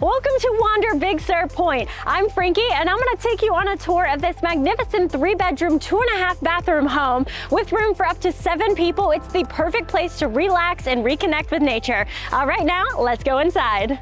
Welcome to Wander Big Sur Point. I'm Frankie and I'm gonna take you on a tour of this magnificent 3-bedroom, 2.5-bathroom home with room for up to 7 people. It's the perfect place to relax and reconnect with nature. All right, now let's go inside.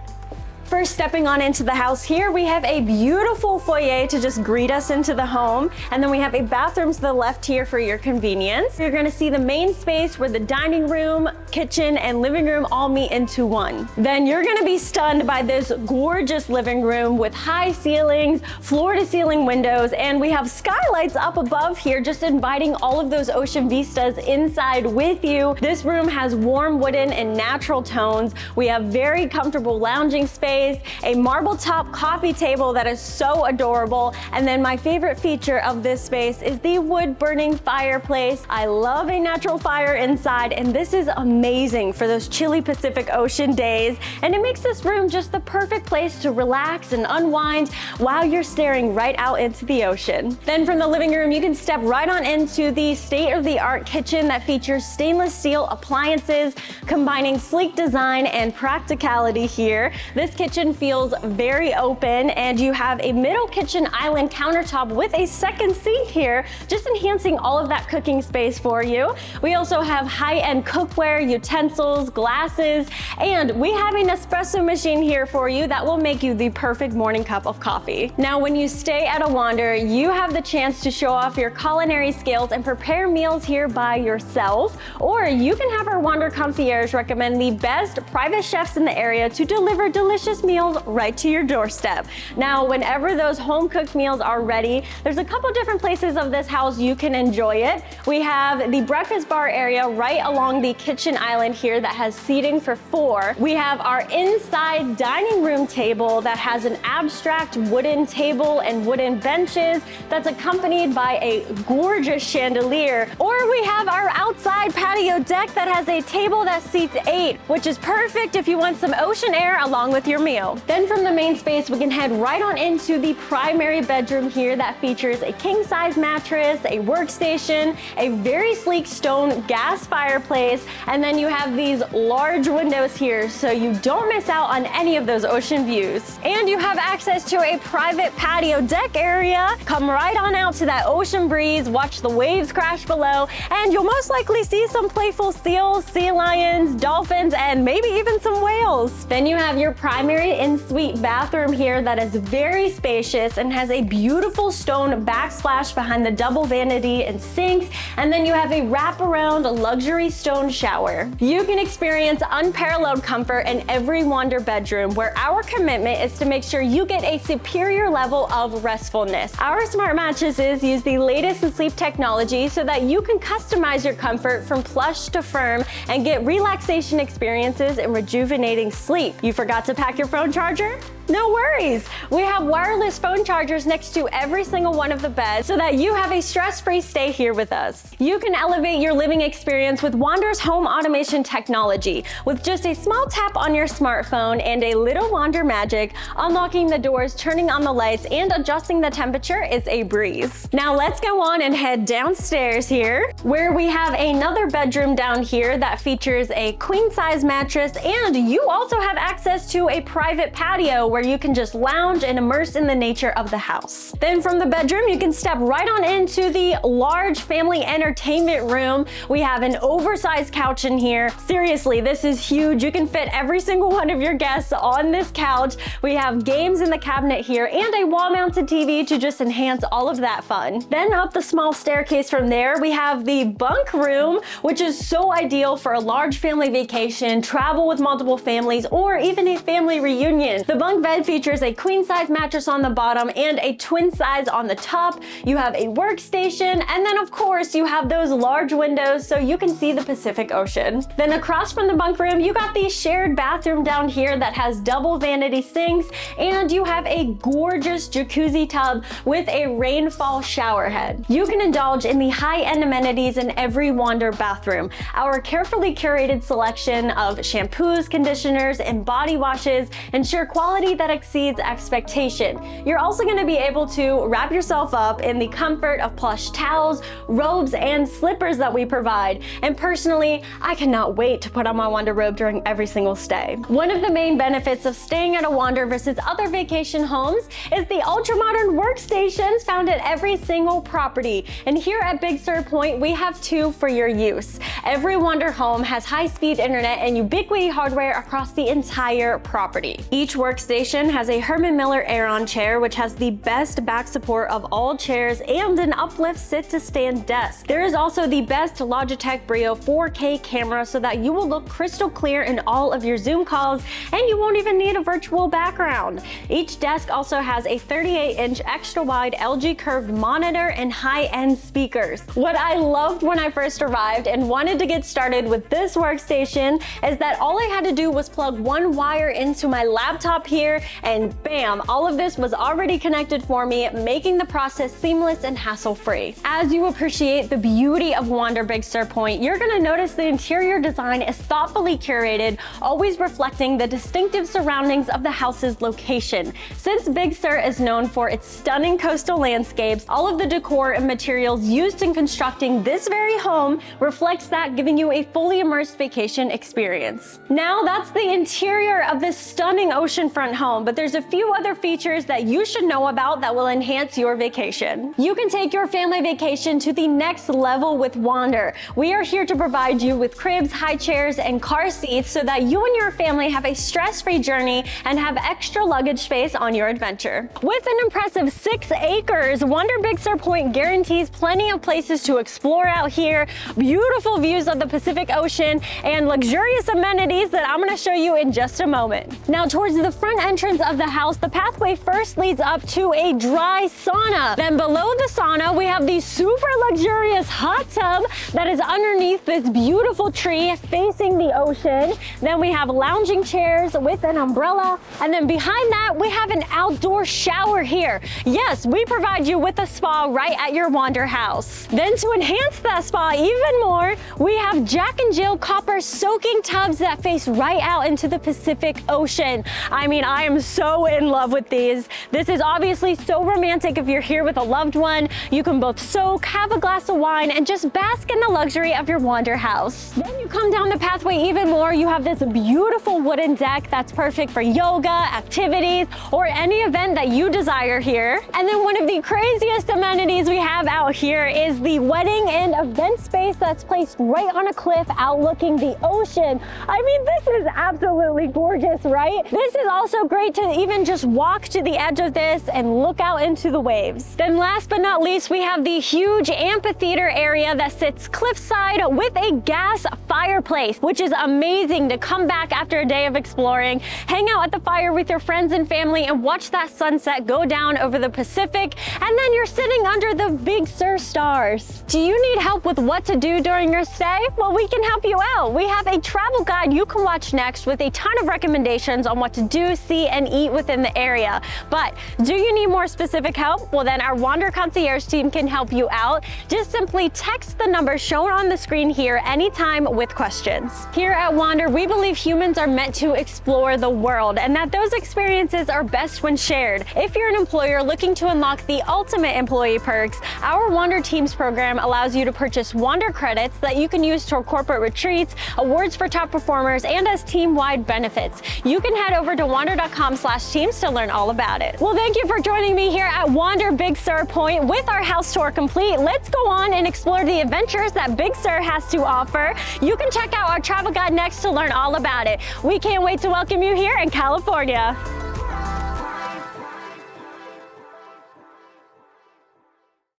First, stepping on into the house here, we have a beautiful foyer to just greet us into the home. And then we have a bathroom to the left here for your convenience. You're gonna see the main space where the dining room, kitchen, and living room all meet into one. Then you're gonna be stunned by this gorgeous living room with high ceilings, floor-to-ceiling windows, and we have skylights up above here, just inviting all of those ocean vistas inside with you. This room has warm wooden and natural tones. We have very comfortable lounging space, a marble top coffee table that is so adorable. And then my favorite feature of this space is the wood burning fireplace. I love a natural fire inside, and this is amazing for those chilly Pacific Ocean days. And it makes this room just the perfect place to relax and unwind while you're staring right out into the ocean. Then from the living room, you can step right on into the state-of-the-art kitchen that features stainless steel appliances, combining sleek design and practicality here. This kitchen feels very open, and you have a middle kitchen island countertop with a second sink here, just enhancing all of that cooking space for you. We also have high-end cookware, utensils, glasses, and we have an espresso machine here for you that will make you the perfect morning cup of coffee. Now, when you stay at a Wander, you have the chance to show off your culinary skills and prepare meals here by yourself, or you can have our Wander Concierge recommend the best private chefs in the area to deliver delicious meals right to your doorstep. Now, whenever those home-cooked meals are ready, there's a couple different places of this house you can enjoy it. We have the breakfast bar area right along the kitchen island here that has seating for 4. We have our inside dining room table that has an abstract wooden table and wooden benches that's accompanied by a gorgeous chandelier. Or we have our outside patio deck that has a table that seats 8, which is perfect if you want some ocean air along with your meal. Then from the main space, we can head right on into the primary bedroom here that features a king-size mattress, a workstation, a very sleek stone gas fireplace, and then you have these large windows here so you don't miss out on any of those ocean views. And you have access to a private patio deck area. Come right on out to that ocean breeze, watch the waves crash below, and you'll most likely see some playful seals, sea lions, dolphins, and maybe even some whales. Then you have your primary en-suite bathroom here that is very spacious and has a beautiful stone backsplash behind the double vanity and sinks, and then you have a wraparound luxury stone shower. You can experience unparalleled comfort in every Wander bedroom, where our commitment is to make sure you get a superior level of restfulness. Our smart mattresses use the latest in sleep technology so that you can customize your comfort from plush to firm and get relaxation experiences and rejuvenating sleep. You forgot to pack your phone charger? No worries! We have wireless phone chargers next to every single one of the beds so that you have a stress-free stay here with us. You can elevate your living experience with Wander's home automation technology. With just a small tap on your smartphone and a little Wander magic, unlocking the doors, turning on the lights, and adjusting the temperature is a breeze. Now let's go on and head downstairs here, where we have another bedroom down here that features a queen-size mattress, and you also have access to a private patio where you can just lounge and immerse in the nature of the house. Then from the bedroom, you can step right on into the large family entertainment room. We have an oversized couch in here. Seriously, this is huge. You can fit every single one of your guests on this couch. We have games in the cabinet here and a wall-mounted TV to just enhance all of that fun. Then up the small staircase from there, we have the bunk room, which is so ideal for a large family vacation, travel with multiple families, or even a family reunion. The bunk bed features a queen-size mattress on the bottom and a twin size on the top. You have a workstation, and then of course you have those large windows so you can see the Pacific Ocean. Then across from the bunk room, you got the shared bathroom down here that has double vanity sinks, and you have a gorgeous jacuzzi tub with a rainfall shower head. You can indulge in the high-end amenities in every Wander bathroom. Our carefully curated selection of shampoos, conditioners, and body washes prices ensure quality that exceeds expectation. You're also going to be able to wrap yourself up in the comfort of plush towels, robes, and slippers that we provide. And personally, I cannot wait to put on my Wander robe during every single stay. One of the main benefits of staying at a Wander versus other vacation homes is the ultra-modern workstations found at every single property. And here at Big Sur Point, we have two for your use. Every Wander home has high-speed internet and ubiquity hardware across the entire property. Each workstation has a Herman Miller Aeron chair, which has the best back support of all chairs and an uplift sit-to-stand desk. There is also the best Logitech Brio 4K camera so that you will look crystal clear in all of your Zoom calls and you won't even need a virtual background. Each desk also has a 38-inch extra-wide LG curved monitor and high-end speakers. What I loved when I first arrived and wanted to get started with this workstation is that all I had to do was plug one wire into my laptop here and bam, all of this was already connected for me, making the process seamless and hassle-free. As you appreciate the beauty of Wander Big Sur Point, you're gonna notice the interior design is thoughtfully curated, always reflecting the distinctive surroundings of the house's location. Since Big Sur is known for its stunning coastal landscapes, all of the decor and materials used in constructing this very home reflects that, giving you a fully immersed vacation experience. Now that's the interior of this stunning oceanfront home, but there's a few other features that you should know about that will enhance your vacation. You can take your family vacation to the next level with Wander. We are here to provide you with cribs, high chairs, and car seats so that you and your family have a stress-free journey and have extra luggage space on your adventure. With an impressive 6 acres, Wander Big Sur Point guarantees plenty of places to explore out here, beautiful views of the Pacific Ocean, and luxurious amenities that I'm going to show you in just a moment. Now, towards the front entrance of the house, the pathway first leads up to a dry sauna. Then below the sauna, we have the super luxurious hot tub that is underneath this beautiful tree facing the ocean. Then we have lounging chairs with an umbrella. And then behind that, we have an outdoor shower here. Yes, we provide you with a spa right at your Wander house. Then to enhance that spa even more, we have Jack and Jill copper soaking tubs that face right out into the Pacific Ocean. I mean, I am so in love with these. This is obviously so romantic if you're here with a loved one. You can both soak, have a glass of wine, and just bask in the luxury of your Wander house. Then you come down the pathway even more, you have this beautiful wooden deck that's perfect for yoga, activities, or any event that you desire here. And then one of the craziest amenities we have out here is the wedding and event space that's placed right on a cliff outlooking the ocean. I mean, this is absolutely gorgeous, right? This is also great to even just walk to the edge of this and look out into the waves. Then last but not least, we have the huge amphitheater area that sits cliffside with a gas fireplace, which is amazing to come back after a day of exploring, hang out at the fire with your friends and family, and watch that sunset go down over the Pacific, and then you're sitting under the Big Sur stars. Do you need help with what to do during your stay? Well, we can help you out. We have a travel guide you can watch next with a ton of recommendations on what to do, see, and eat within the area. But do you need more specific help? Well, then our Wander Concierge team can help you out. Just simply text the number shown on the screen here anytime with questions. Here at Wander, we believe humans are meant to explore the world and that those experiences are best when shared. If you're an employer looking to unlock the ultimate employee perks, our Wander Teams program allows you to purchase Wander credits that you can use toward corporate retreats, awards for top performers, and as team-wide benefits. You can head over to wander.com/teams to learn all about it. Well, thank you for joining me here at Wander Big Sur Point. With our house tour complete, let's go on and explore the adventures that Big Sur has to offer. You can check out our travel guide next to learn all about it. We can't wait to welcome you here in California.